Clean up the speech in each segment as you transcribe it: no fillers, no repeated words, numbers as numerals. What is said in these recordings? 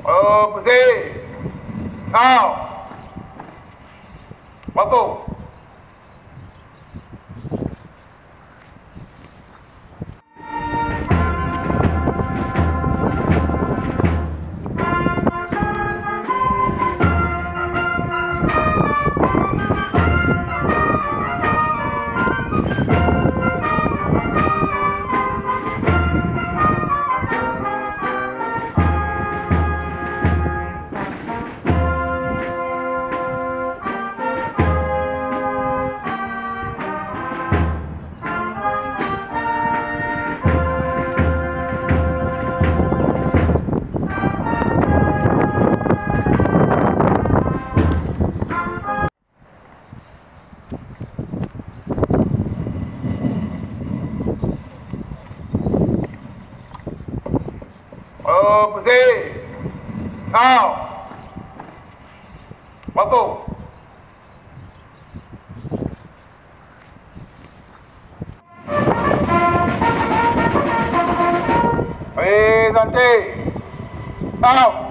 Opposé. Now. Baku. Opposé. Now. Baku. Presente. Now.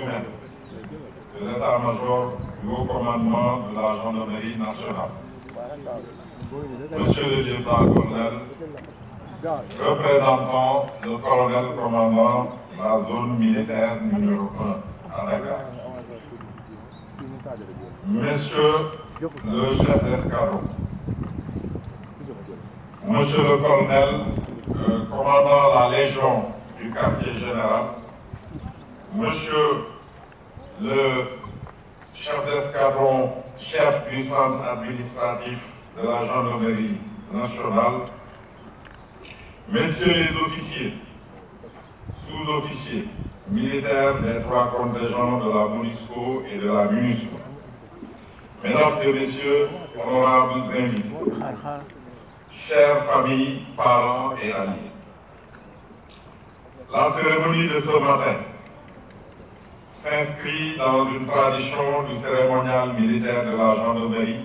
humaines de l'état-major du haut commandement de la gendarmerie nationale. Monsieur le lieutenant-colonel, représentant le colonel commandant la zone militaire numéro 1 à Dakar. Monsieur le chef d'escadron, Monsieur le colonel commandant la Légion du quartier général, Monsieur le chef d'escadron, chef du centre administratif de la gendarmerie nationale, Messieurs les officiers, sous-officiers, militaires des trois contingents de la MONUSCO et de la MINUSCO, Mesdames et Messieurs, honorables invités, chères familles, parents et amis, la cérémonie de ce matin s'inscrit dans une tradition du cérémonial militaire de la gendarmerie,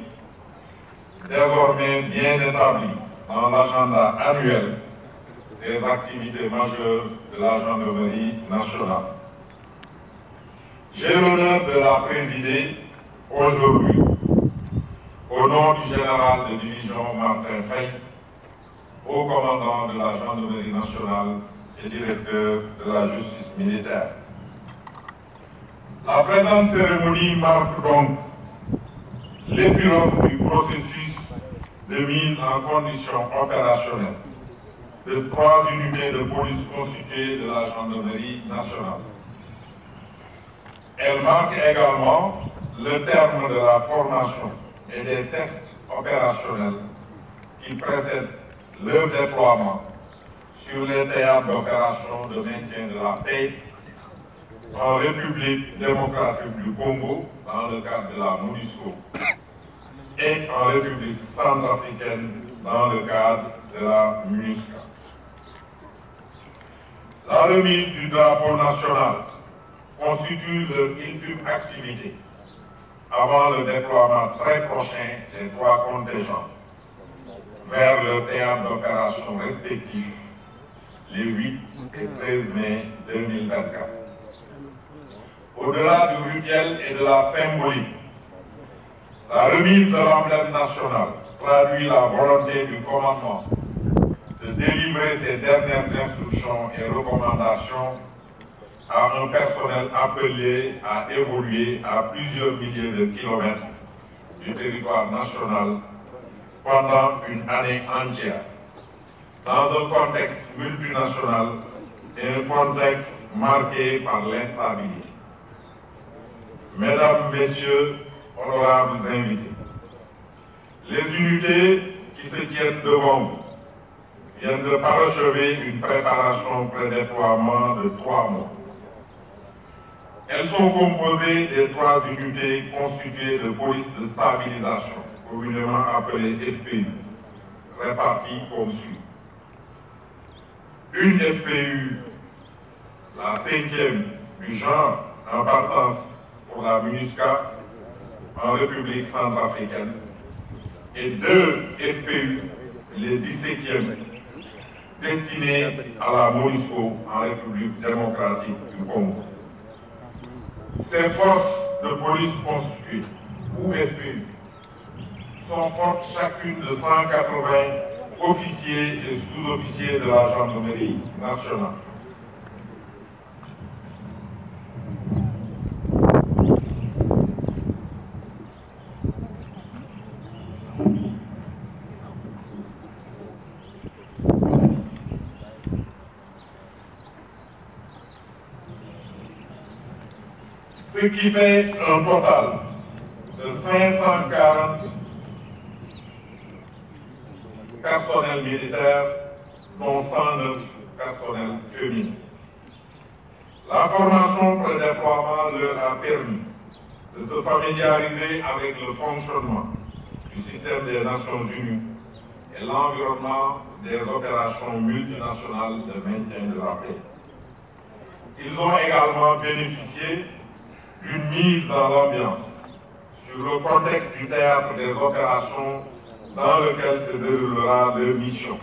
désormais bien établie dans l'agenda annuel des activités majeures de la gendarmerie nationale. J'ai l'honneur de la présider aujourd'hui au nom du général de division Martin Faye, haut commandant de la gendarmerie nationale et directeur de la justice militaire. La présente cérémonie marque donc l'épilogue du processus de mise en condition opérationnelle de 3 unités de police constituées de la gendarmerie nationale. Elle marque également le terme de la formation et des tests opérationnels qui précèdent leur déploiement sur les théâtres d'opération de maintien de la paix en République démocratique du Congo dans le cadre de la MONUSCO et en République centrafricaine dans le cadre de la MINUSCA. La remise du drapeau national constitue leur ultime activité avant le déploiement très prochain des 3 contingents vers le théâtre d'opération respectif les 8 et 13 mai 2024. Au-delà du rituel et de la symbolique, la remise de l'emblème national traduit la volonté du commandement de délivrer ses dernières instructions et recommandations à un personnel appelé à évoluer à plusieurs milliers de kilomètres du territoire national pendant une année entière, dans un contexte multinational et un contexte marqué par l'instabilité. Mesdames, Messieurs, honorables invités, les unités qui se tiennent devant vous viennent de parachever une préparation pré-déploiement de 3 mois. Elles sont composées des 3 unités constituées de police de stabilisation, communément appelées FPU, réparties comme suit. Une FPU, la 5e du genre en partance pour la MINUSCA en République centrafricaine, et 2 FPU, les 17e, destinés à la MONUSCO en République démocratique du Congo. Ces forces de police constituées, ou FPU, sont fortes chacune de 180 officiers et sous-officiers de la gendarmerie nationale. Ce qui fait un total de 540 personnels militaires, dont 109 personnels féminins. La formation pré-déploiement leur a permis de se familiariser avec le fonctionnement du système des Nations Unies et l'environnement des opérations multinationales de maintien de la paix. Ils ont également bénéficié d'une mise dans l'ambiance sur le contexte du théâtre des opérations dans lequel se déroulera leur mission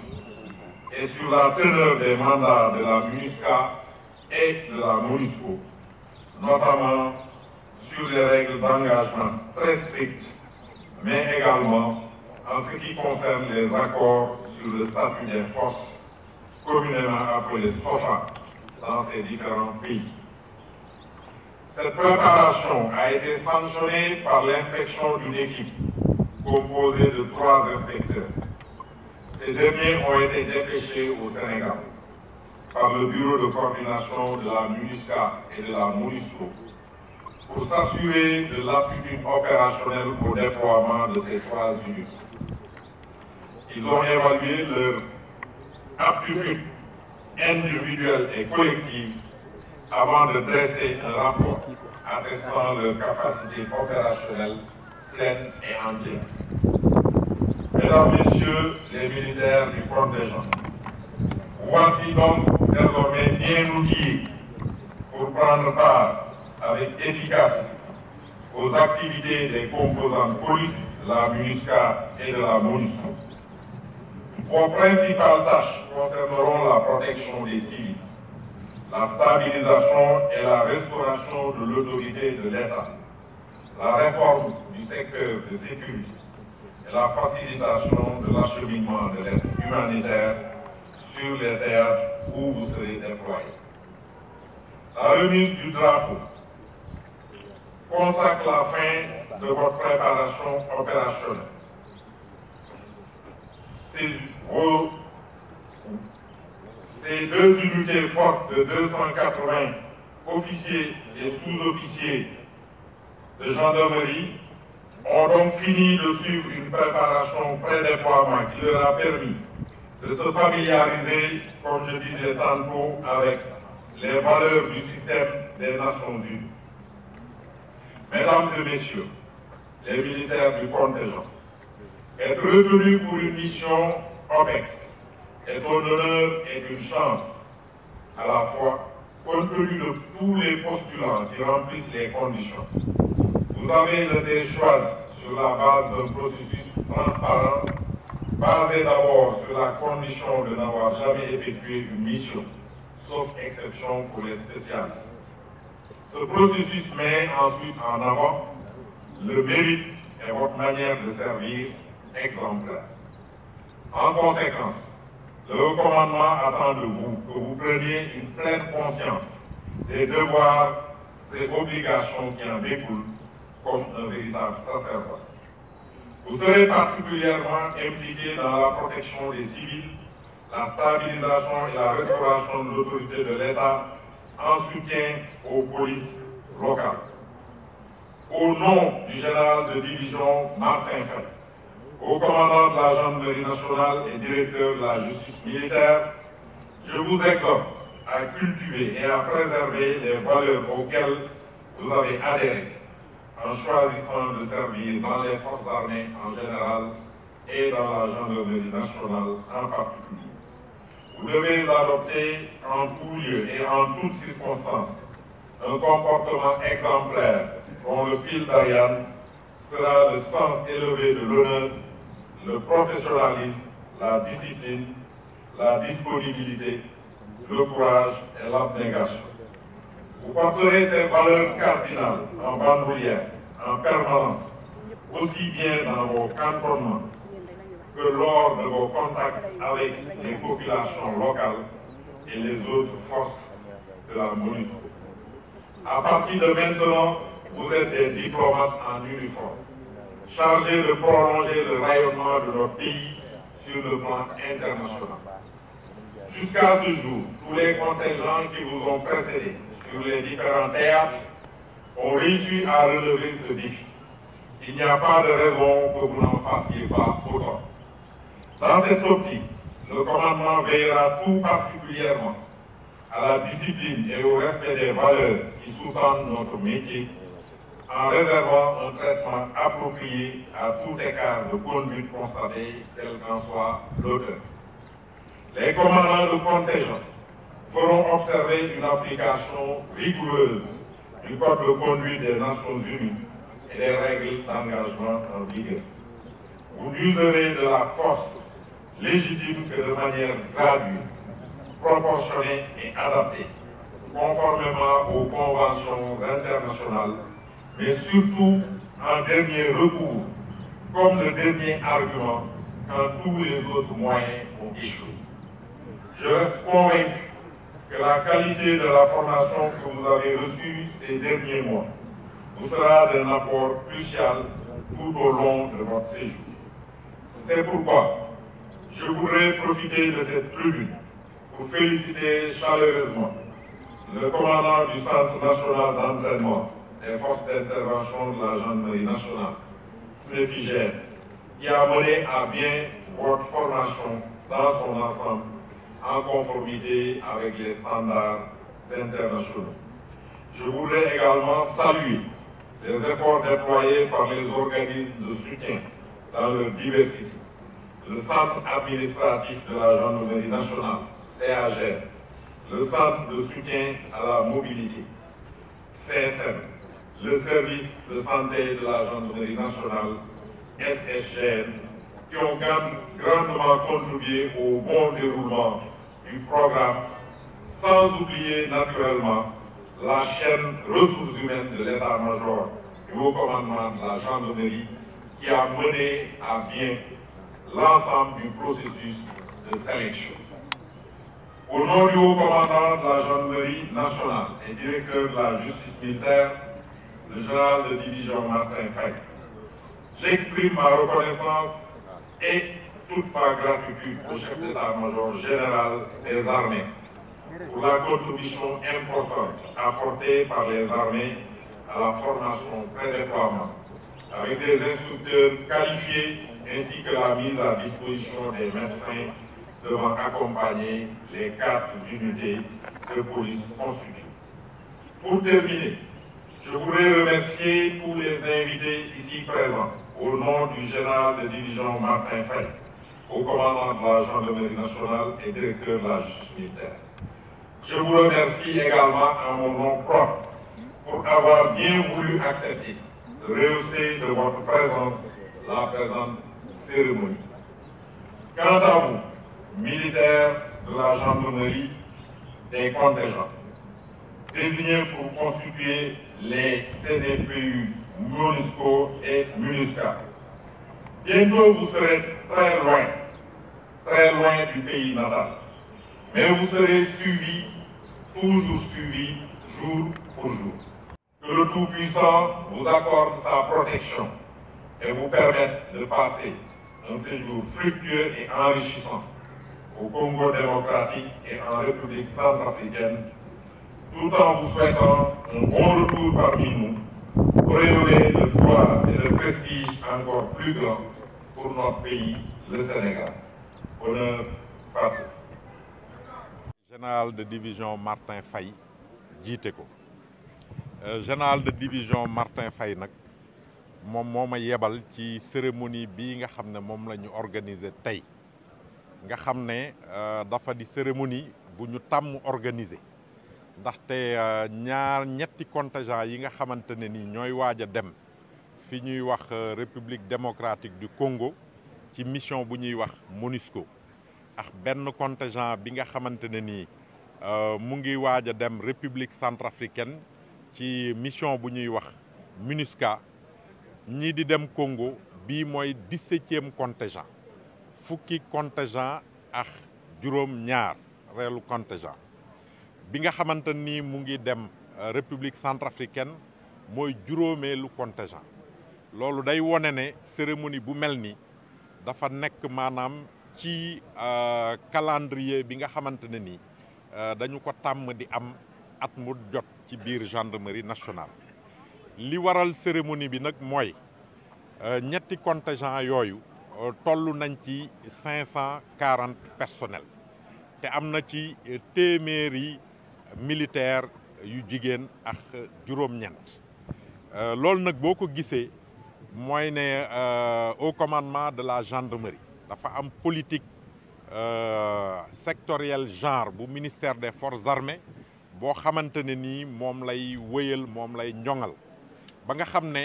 et sur la teneur des mandats de la MINUSCA et de la MONUSCO notamment sur les règles d'engagement très strictes, mais également en ce qui concerne les accords sur le statut des forces communément appelées SOFA dans ces différents pays. Cette préparation a été sanctionnée par l'inspection d'une équipe composée de 3 inspecteurs. Ces derniers ont été dépêchés au Sénégal par le bureau de coordination de la MINUSCA et de la MONUSCO pour s'assurer de l'aptitude opérationnelle au déploiement de ces 3 unités. Ils ont évalué leur aptitude individuelle et collective avant de dresser un rapport attestant leur capacité opérationnelle pleine et entière. Mesdames, Messieurs les militaires du contingent, voici donc désormais bien outillés pour prendre part avec efficacité aux activités des composantes police, de la MINUSCA et de la MONUSCO. Vos principales tâches concerneront la protection des civils, la stabilisation et la restauration de l'autorité de l'État, la réforme du secteur de sécurité et la facilitation de l'acheminement de l'aide humanitaire sur les théâtres où vous serez déployés. La remise du drapeau consacre la fin de votre préparation opérationnelle. Ces 2 unités fortes de 280 officiers et sous-officiers de gendarmerie ont donc fini de suivre une préparation pré-déploiement qui leur a permis de se familiariser, comme je disais tantôt, avec les valeurs du système des Nations Unies. Mesdames et Messieurs, les militaires du contingent, être retenu pour une mission OPEX est un honneur et une chance à la fois, compte tenu de tous les postulants qui remplissent les conditions. Vous avez été choisi sur la base d'un processus transparent, basé d'abord sur la condition de n'avoir jamais effectué une mission, sauf exception pour les spécialistes. Ce processus met ensuite en avant le mérite et votre manière de servir exemplaire. En conséquence, le commandement attend de vous que vous preniez une pleine conscience des devoirs et obligations qui en découlent comme un véritable sacerdoce. Vous serez particulièrement impliqué dans la protection des civils, la stabilisation et la restauration de l'autorité de l'État en soutien aux polices locales. Au nom du général de division Martin Faye, au commandant de la gendarmerie nationale et directeur de la justice militaire, je vous exhorte à cultiver et à préserver les valeurs auxquelles vous avez adhéré en choisissant de servir dans les forces armées en général et dans la gendarmerie nationale en particulier. Vous devez adopter en tout lieu et en toutes circonstances un comportement exemplaire dont le fil d'Ariane sera le sens élevé de l'honneur, le professionnalisme, la discipline, la disponibilité, le courage et l'abnégation. Vous porterez ces valeurs cardinales en bandoulière, en permanence, aussi bien dans vos cantonnements que lors de vos contacts avec les populations locales et les autres forces de la MONUSCO. À partir de maintenant, vous êtes des diplomates en uniforme, chargés de prolonger le rayonnement de notre pays sur le plan international. Jusqu'à ce jour, tous les contingents qui vous ont précédés sur les différents théâtres ont réussi à relever ce défi. Il n'y a pas de raison que vous n'en fassiez pas autant. Dans cette optique, le commandement veillera tout particulièrement à la discipline et au respect des valeurs qui sous-tendent notre métier, en réservant un traitement approprié à tout écart de conduite constaté, quel qu'en soit l'auteur. Les commandants de contingent feront observer une application rigoureuse du Code de conduite des Nations Unies et des règles d'engagement en vigueur. Vous n'userez de la force légitime que de manière graduée, proportionnée et adaptée, conformément aux conventions internationales, mais surtout en dernier recours, comme le dernier argument quand tous les autres moyens ont échoué. Je reste convaincu que la qualité de la formation que vous avez reçue ces derniers mois vous sera d'un apport crucial tout au long de votre séjour. C'est pourquoi je voudrais profiter de cette tribune pour féliciter chaleureusement le commandant du Centre national d'entraînement des forces d'intervention de la gendarmerie nationale, SNEFIGER, qui a mené à bien votre formation dans son ensemble en conformité avec les standards internationaux. Je voudrais également saluer les efforts déployés par les organismes de soutien dans leur diversité. Le Centre administratif de la gendarmerie nationale, CAGER, le Centre de soutien à la mobilité, CSM, le Service de santé de la gendarmerie nationale, SSGN, qui ont grandement contribué au bon déroulement du programme, sans oublier naturellement la chaîne ressources humaines de l'état-major du haut commandement de la gendarmerie qui a mené à bien l'ensemble du processus de sélection. Au nom du haut commandant de la gendarmerie nationale et directeur de la justice militaire, le général de division Martin Faye, j'exprime ma reconnaissance et toute ma gratitude au chef d'état-major général des armées pour la contribution importante apportée par les armées à la formation pré-déploiement, avec des instructeurs qualifiés ainsi que la mise à disposition des médecins devant accompagner les 4 unités de police constituées. Pour terminer, je voudrais remercier tous les invités ici présents au nom du général de division Martin Faye, au commandant de la gendarmerie nationale et directeur de la justice militaire. Je vous remercie également à mon nom propre pour avoir bien voulu accepter de rehausser de votre présence la présente cérémonie. Quant à vous, militaires de la gendarmerie des contingents, désignés pour constituer les CDPU MONUSCO et MINUSCA, bientôt vous serez très loin du pays natal, mais vous serez suivis, toujours suivis, jour pour jour. Que le Tout-Puissant vous accorde sa protection et vous permette de passer un séjour fructueux et enrichissant au Congo démocratique et en République centrafricaine, tout en vous souhaitant un bon retour parmi nous pour élever le gloire et le prestige encore plus grand pour notre pays, le Sénégal. Honneur, patrie. Général de division Martin Faye jiite ko général de division Martin Faye nag moom moo ma yebal ci cérémonie bii nga xam ne moom la ñu organiser tey nga xam ne dafa di cérémonie bu ñu tàmm organiser ndaxte ñetti contingent yi nga xamante ne ni ñooy waaj a dem fi ñuy wax République démocratique du Congo ci mission bu ñuy wax MONUSCO ak benn contingent bi nga xamante ne nii mu ngi waaj a dem République centrafricaine ci mission bu ñuy wax MINUSCA ñii di dem Congo bii mooy 17e contingent fukki contingent ak juróom-ñaar reelu contingent bi nga xamante ni mu ngi dem République centrafricaine mooy juróomeelu contingent loolu day wone ne cérémonie bu mel ni dafa nekk maanaam ci calendrier bi nga xamante ne ni dañu ko tàmm di am at mu jot ci biir gendarmerie nationale. li waral cérémonie bi nag mooy ñetti contingent yooyu toll nañ ci 540 personnels te am na ci téeméeri militaire yu jigéen ak juróom-ñeent loolu nag boo ko gisee mooy ne au commandement de la gendarmerie dafa am politique sectorielle genre bu ministère des forces armées boo xamante ne nii moom lay wëyal moom lay ñoŋal ba nga xam ne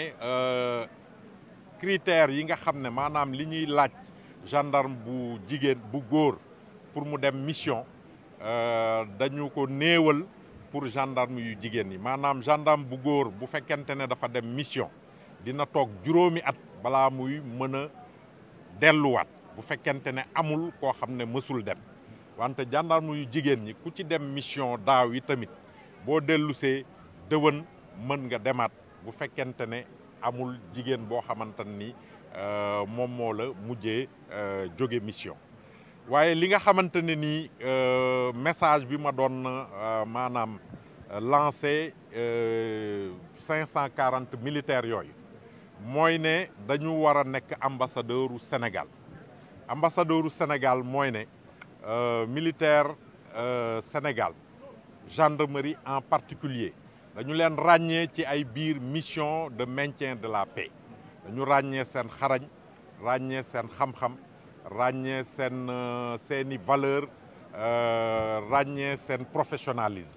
critères yi nga xam ne maanaam li ñuy laaj gendarme bu jigéen bu góor pour mu dem mission dañu ko néewal pour gendarme yu jigéen yi maanaam gendarme bu góor bu fekkente ne dafa dem mission dina toog juróomi at balaa muy mën a delluwaat bu fekkente ne amul koo xam ne mësul dem wante gendarme yu jigéen ñi ku ci dem mission daaw yi tamit boo dellusee dëwën mën nga demaat bu fekkente ne amul jigéen boo xamante ni moom moo la mujjee jóge mission waaye li nga xamante ne nii message bi ma doon maanaam lancé 540 militaires yooyu mooy ne dañu war a nekk ambassadeur u Sénégal ambassadeur u Sénégal mooy ne militaire Sénégal gendarmerie en particulier dañu leen ràññee ci ay biir mission de maintien de la paix dañu ràññee seen xarañ ràññee seen xam-xam ràññee seeni valeur ràññee seen professionnalisme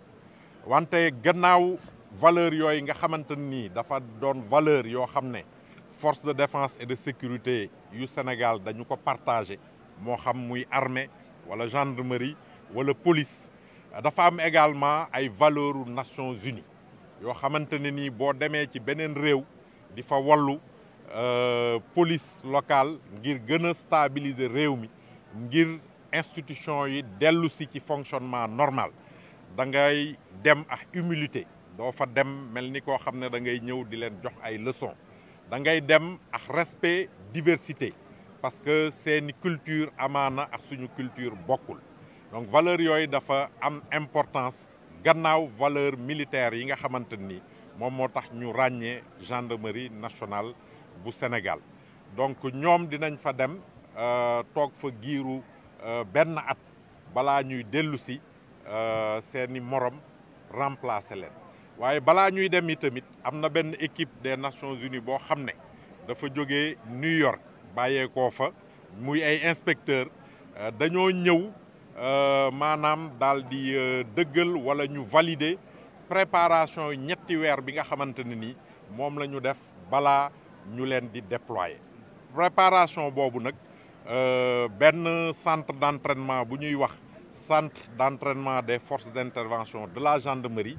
wante gannaaw valeur yooyu nga xamante ni dafa doon valeur yoo xam ne force de défense et de sécurité yu Sénégal dañu ko partagé moo xam muy armée wala gendarmerie wala police dafa am également ay valeurs u Nations Unies yoo xamante ne nii boo demee ci beneen réew di fa wallu police locale ngir gën a stabiliser réew mi ngir institution yi dellu si ci fonctionnement normal da ngay dem ak humilité doo fa dem mel ni koo xam ne da ngay ñëw di leen jox ay leçons da ngay dem ak respect diversité parce que seeni culture amaana ak suñu culture bokkul donc valeur yooyu dafa am importance gannaaw valeur militaire yi nga xamante ni moom moo tax ñu ràññee gendarmerie nationale bu Sénégal donc ñoom dinañ fa dem toog fa giiru benn at balaa ñuy dellu si seeni morom remplacer leen waaye balaa ñuy dem i tamit am na benn équipe des Nations Unies boo xam ne dafa jógee New York bàyyeekoo fa muy ay inspecteur dañoo ñëw maanaam daal di dëggal wala ñu valider préparation ñetti weer bi nga xamante ne ni moom la ñu def balaa ñu leen di déployer préparation boobu nag benn centre d'entraînement bu ñuy wax centre d'entraînement des forces d'intervention de la gendarmerie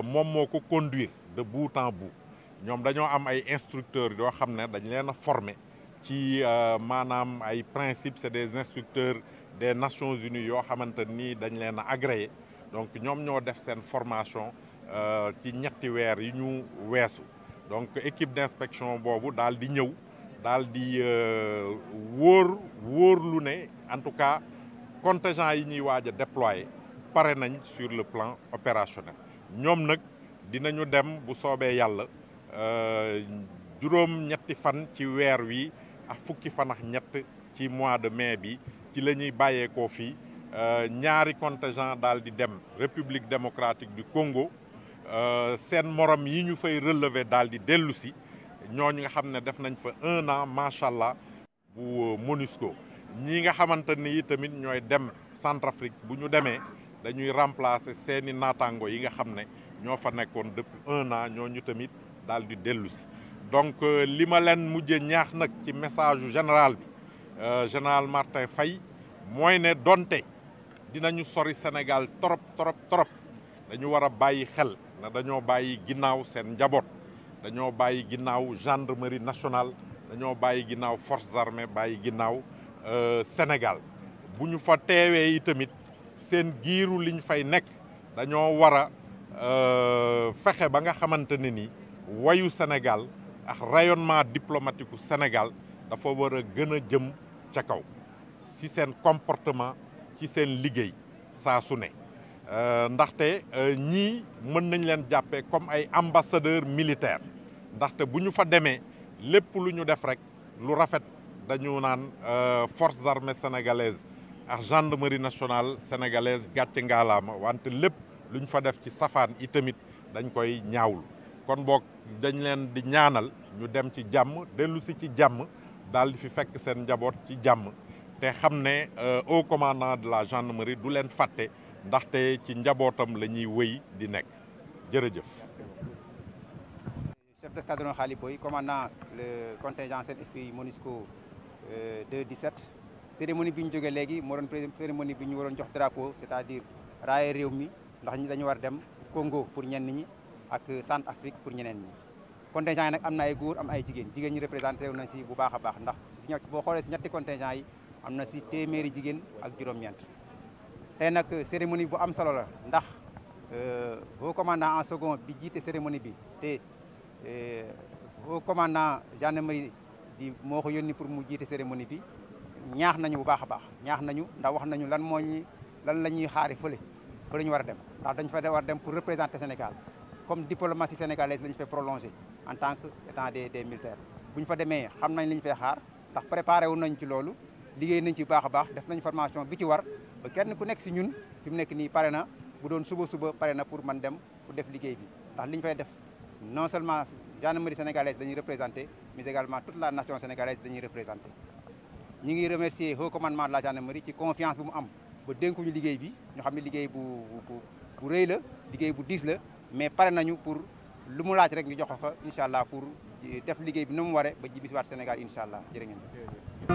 moom moo ko conduire de bout en bout ñoom dañoo am ay instructeurs yoo xam ne dañ leen a former ci maanaam ay principes c'est des instructeurs des Nations Unies yoo xamante ni dañ leen a agréé donc ñoom ñoo def seen formation ci ñetti weer yi ñu weesu donc équipe d'inspection boobu daal di ñëw daal di wóorlu ne en tout cas contingent yi ñuy waaj a déployer pare nañ sur le plan opérationnel ñoom nag dinañu dem bu soobee yàlla juróom ñetti fan ci weer wi ak fukki fan ak ñett ci mois de mai bi ci la ñuy bàyyeekoo fii ñaari contingent daal di dem République démocratique du Congo seen morom yi ñu fay relever daal di dellu si ñooñu nga xam ne def nañ fa 1 an macha allah bu MONUSCO ñii nga xamante ni tamit ñooy dem Centrafrique bu ñu demee dañuy remplacer seeni naataango yi nga xam ne ñoo fa nekkoon depuis 1 an ñooñu tamit daal di dellu si donc li ma leen mujjee ñaax nag ci message général bi général Martin Faye mooy ne donte dinañu sori Sénégal trop dañu war a bàyyi xel ne dañoo bàyyi ginnaaw seen njaboot dañoo bàyyi ginnaaw gendarmerie nationale dañoo bàyyi ginnaaw forces armées bàyyi ginnaaw Sénégal bu ñu fa teewee yi tamit seen giiru liñ fay nekk dañoo war a fexe ba nga xamante ne ni wayu Sénégal ak rayonnement diplomatique u Sénégal dafa war a gën a jëm ca kaw ci seen comportement ci seen liggéey saa su ne ndaxte ñii mën nañ leen jàppee comme ay ambassadeurs militaires ndaxte bu ñu fa demee lépp lu ñu def rek lu rafet dañu naan forces armées sénégalaises ak gendarmerie nationale sénégalaise gàcce ngaalaama wante lépp lu ñu fa def ci safaan itamit dañ koy ñaawlu kon boog dañ leen di ñaanal ñu dem ci jàmm dellu si ci jàmm daal di fi fekk seen njaboot ci jàmm te xam ne haut commandant de la gendarmerie du leen fàtte ndaxte ci njabootam la ñuy wëy di nekk jërëjëf. Chef d'escadron Khali Boy, commandant le contingent 7FPI MONUSCO 217 cérémonie bi ñu jógee léegi moo doon cérémonie bi ñu waroon jox drapeau c'est-à-dire raaye réew mi ndax ñi dañu war dem Congo pour ñenn ñi ak Centrafrique pour ñeneen ñi contingent yi nag am na ay góor am ay jigéen ñi représenté wu nañ si bu baax a baax ndax boo xoolee si ñetti contingent yi am na si téeméeri jigéen ak juróom-ñeent tey nag cérémonie bu am solo la ndax haut commandant en second bi jiite cérémonie bi te haut commandant gendarmerie di moo ko yónni pour mu jiite cérémonie bi ñaax nañu bu baax a baax ñaax nañu ndax wax nañu lan la ñuy xaari fële ñu war a dem ndax dañ fa war dem pour représenter Sénégal comme diplomatie sénégalaise la ñu fay prolonger en tant que étant des militaires bu ñu fa demee xam nañ li ñu fay xaar ndax préparé wu nañ ci loolu liggéey nañ ci baax a baax def nañ formation bi ci war ba kenn ku nekk si ñun fi mu nekk nii pare na bu doon suba pare na pour man dem pour def liggéey bi ndax li ñu fay def non seulement gendarmerie sénégalaise dañuy représenter mais également toute la nation sénégalaise dañuy représenter ñi ngi remercier haut commandement de la gendarmerie ci confiance bu mu am ba dénkuñu liggéey bi ñu xam ne liggéey bu rëy la liggéey bu diis la mais pare nañu pour lu mu laaj rek ñu jox ko incha allah pour def liggéey bi na mu waree ba jibisiwaat Sénégal incha allah jërë ngeen